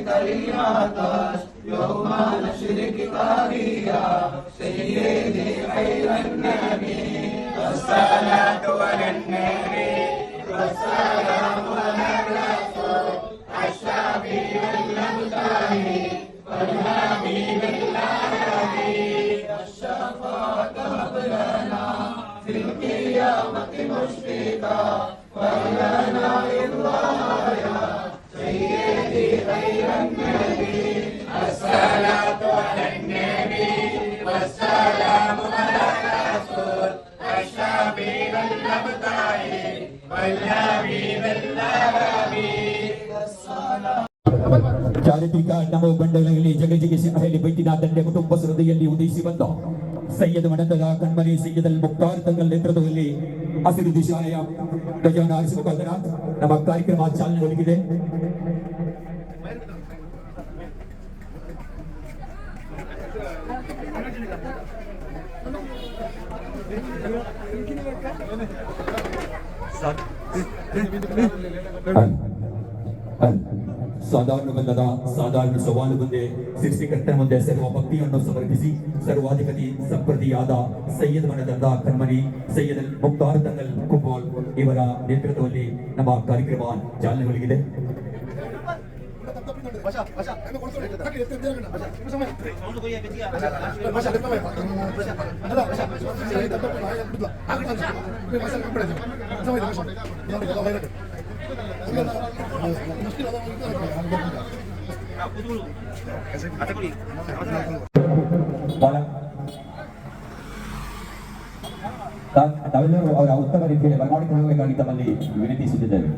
كلمات يوم نشرك يا سيدي خير النبي والصلاة على النبي والسلام على الرسول الشافي المبتغي والحبيب الهادي الشفاعة قبلنا في القيامة مشفقا ولنا الله يا سيدي خير النبي الصلاة على النبي والسلام على الرسول الشافي المبتغي والحبيب الهادي ಚಾರಿತ್ರಿಕ ನಮೋ ಬಂಡಗಳಲ್ಲಿ ಜಗಜಿಗಿಸಿ ಅಹಲಿ ಬೈತಿನಾಥന്റെ ಕುಟುಂಬ ಸೃದಿಯಲ್ಲಿ ಉದಯಿಸಿ ಬಂದ ಸೈಯದ್ ಮಠದ ಕಣ್ಮನಿ ಸೈಯದಲ್ ಮುಕ್ತಾರ್ ತಂಗಲ್ ನೇತೃತ್ವದಲ್ಲಿ ಹಸಿರು ದಿಶಾಲಯ ಧ್ವಜವನ್ನು ಹಾರಿಸುವುದರ ನಮ್ಮ ಕಾರ್ಯಕ್ರಮ ಚಾಲನೆ ಒದಗಿದೆ. ಸಾಧಾರಣ ಬಂಧದ ಸಾಧಾರಣ ಸವಾಲು ಮುಂದೆ ಸೃಷ್ಟಿಕರ್ತನ ಮುಂದೆ ಸರ್ವ ಭಕ್ತಿಯನ್ನು ಸಮರ್ಪಿಸಿ ಸರ್ವಾಧಿಪತಿ ಸಂಪ್ರತಿಯಾದ ಸೈಯದ್ ಮನದಂದ ಕಣ್ಮನಿ ಸೈಯದ್ ಮುಕ್ತಾರ್ ತಂಗಲ್ ಕುಂಬೋಲ್ ಇವರ ನೇತೃತ್ವದಲ್ಲಿ ನಮ್ಮ ಕಾರ್ಯಕ್ರಮ ಚಾಲನೆಗೊಳಿಗಿದೆ. ತಾವೆಲ್ಲರೂ ಅವರ ಉತ್ತಮ ರೀತಿಯಲ್ಲಿ ಬರಮಾಡಿಕೊಳ್ಳಬೇಕಾಗಿ ತಮ್ಮಲ್ಲಿ ವಿನಂತಿಸುತ್ತಿದ್ದೇವೆ.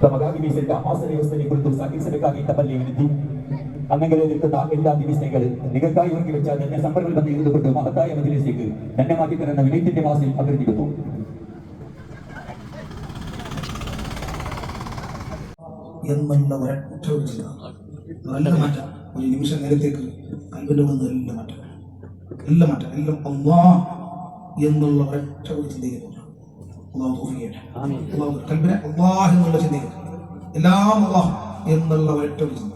ತಮಗಾಗಿ ಮೀಸಲಿಟ್ಟ ಆಸನ ವ್ಯವಸ್ಥೆ ಕುರಿತು ಸಾಗಿಸಬೇಕಾಗಿ ತಮ್ಮಲ್ಲಿ ವಿನಂತಿ. ಅನ್ನಗಳಲ್ಲಿರುತ್ತ ಎಲ್ಲ ದಿವಸಗಳು ನಿಗದಿಯಾಗಿ ಇವರಿಗೆ വെച്ച ധന്യ സംഭരങ്ങൾ ಬಂದು ഇരുന്നുകൊണ്ട് മഹത്തായ മജിലിസിലേക്ക് ധന്യമാക്കി തരുന്ന വിനയത്തിന്റെ വാസിൽ അഭ്യർത്ഥിക്കുന്നു. എന്നുള്ള ഒരൊറ്റ ചിന്ത നല്ല മാറ്റം. ഒരു നിമിഷം നേരത്തേക്ക് കൽബിന്റെ ഉള്ളിൽ നല്ല മാറ്റം, എല്ലാം മാറ്റം, എല്ലാം അല്ലാഹ് എന്നുള്ള ഒരൊറ്റ ഒരു ചിന്തയിലേക്ക് കൽബിനെ അല്ലാഹ് എന്നുള്ള ചിന്തയിലേക്ക് എല്ലാം അല്ലാഹ് എന്നുള്ള ഒരൊറ്റ ഒരു ചിന്ത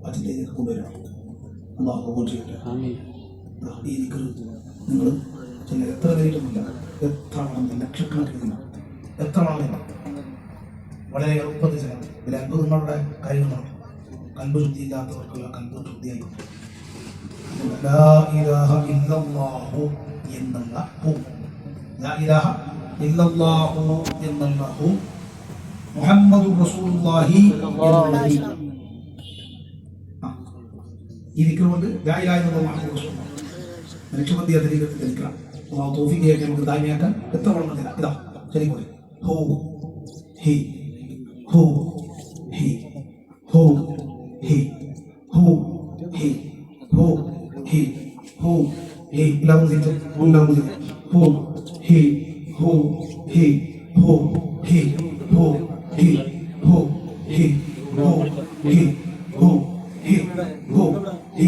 ആ ചിന്തയിലേക്ക് കൊണ്ടുവരാം. അല്ലാഹു കബൂൽ ചെയ്യട്ടെ. ഈ ദിക്ർ നിങ്ങൾ ചില എത്ര നേരിട്ടുമില്ല, എത്ര ആണെന്നില്ല, ലക്ഷക്കണക്കിന് എത്ര ആണെന്നില്ല, വളരെ എളുപ്പത്തിൽ ചെയ്യാം. ഇതിൽ അൻപത് നിങ്ങളുടെ കാര്യങ്ങളാണ്. കൽബ് ശുദ്ധിയില്ലാത്തവർക്കുള്ള കൽബ് ശുദ്ധിയായി ലാ ഇലാഹ ഇല്ലല്ലാഹു എന്നുള്ള ഹു, ലാ ഇലാഹ ഇല്ലല്ലാഹു എന്നുള്ള ഹു, മുഹമ്മദുർ റസൂലുള്ളാഹി എന്നുള്ള ഈ ദിക്ർ കൊണ്ട് ലാ ഇലാഹ ഇല്ലല്ലാഹു മുഹമ്മദുർ റസൂലുള്ളാഹി ലക്ഷമതി അതിരീകത്തിൽ ധരിക്കണം. അല്ലാഹു തൗഫീഖ് ചെയ്യട്ടെ. നമുക്ക് ദായിമിയാക്കാൻ എത്ര വളർന്നില്ല. ഇതാ ശരിക്കൂടെ ഹു ഹി ഹു ഹി ഹു ഹി ഹു ഹി ഹു ഹി ഹു ഹി എല്ലാവരും ചെയ്തു ഹു ഹി ഹു ഹി ഹു ഹി ഹു ഹി ഹു ഹി ഹു ഹി ഹു ഹി ഹു ഹി.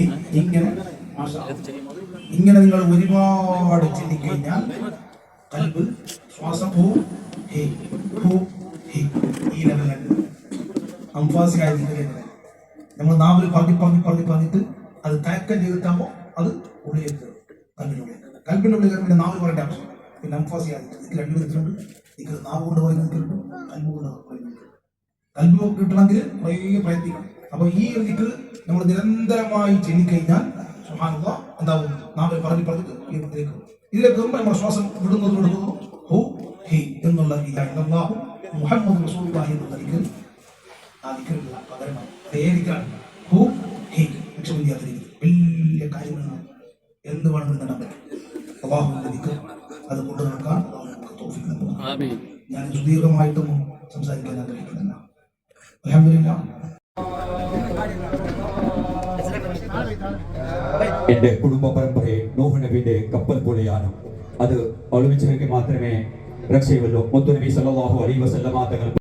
ഇങ്ങനെ നിങ്ങൾ ഒരുപാട് ചിന്തിക്കഴിഞ്ഞാൽ കൽബ് ശ്വാസം ഹു ഹി ഹു ഹി ഈ ലെവലുണ്ട്. അംഫാസിയായ നമ്മൾ നാവിൽ പറഞ്ഞിട്ട് അത് തയക്കം ചെയ്തിട്ടാകുമ്പോൾ അത് ഉള്ളിലേക്ക് കൽബിൻ്റെ ഉള്ളിൽ പിന്നെ നാവിൽ പറയേണ്ട ആവശ്യം. പിന്നെ അംഫാസിയായി രണ്ട് വിധത്തിലുണ്ട്. ഇത് നാവ് കൊണ്ട് പറയുന്നുണ്ട്, കൽബ് കൊണ്ട് പറയുന്നുണ്ട്. കൽബ് കിട്ടണമെങ്കിൽ കുറേ പ്രയത്നിക്കണം. അപ്പൊ ഈ ഒരു ദിക്ർ നമ്മൾ നിരന്തരമായി ചെല്ലിക്കഴിഞ്ഞാൽ സുബ്ഹാനല്ലാഹ് എന്താവും? നാവിൽ പറഞ്ഞിട്ട് ഈ ഇതിലേക്ക് ഇതിലേക്ക് നമ്മുടെ ശ്വാസം വിടുന്നു ഹു ഹി എന്നുള്ള ഇല്ലാഹു മുഹമ്മദ് റസൂലുള്ളാഹി എന്നുള്ള ദിക്ർ ആ ദിക്റിനുള്ള പകരമാണ്. അതേ ദിക്റാണ് ഹു ഹി. ലക്ഷമില്ലാത്ത വലിയ കാര്യങ്ങളാണ്. എന്ത് വേണമെന്ന് നേടാൻ പറ്റും. അല്ലാഹുവിന്റെ ദിക്ർ അത് കൊണ്ടു നടക്കാൻ നമുക്ക് തൗഫീഖ് നൽകണം. ഞാൻ സുദീർഘമായിട്ടൊന്നും സംസാരിക്കാൻ ആഗ്രഹിക്കുന്നില്ല. അൽഹംദുലില്ലാഹ്. എന്റെ കുടുംബ പരമ്പരയെ നൂഹ് നബിയുടെ കപ്പൽ പോലെയാണ്. അത് ഒളിവിച്ചവർക്ക് മാത്രമേ രക്ഷയുള്ളൂ. മുത്തുനബി സല്ലല്ലാഹു അലൈഹി വസല്ലമ തങ്ങൾ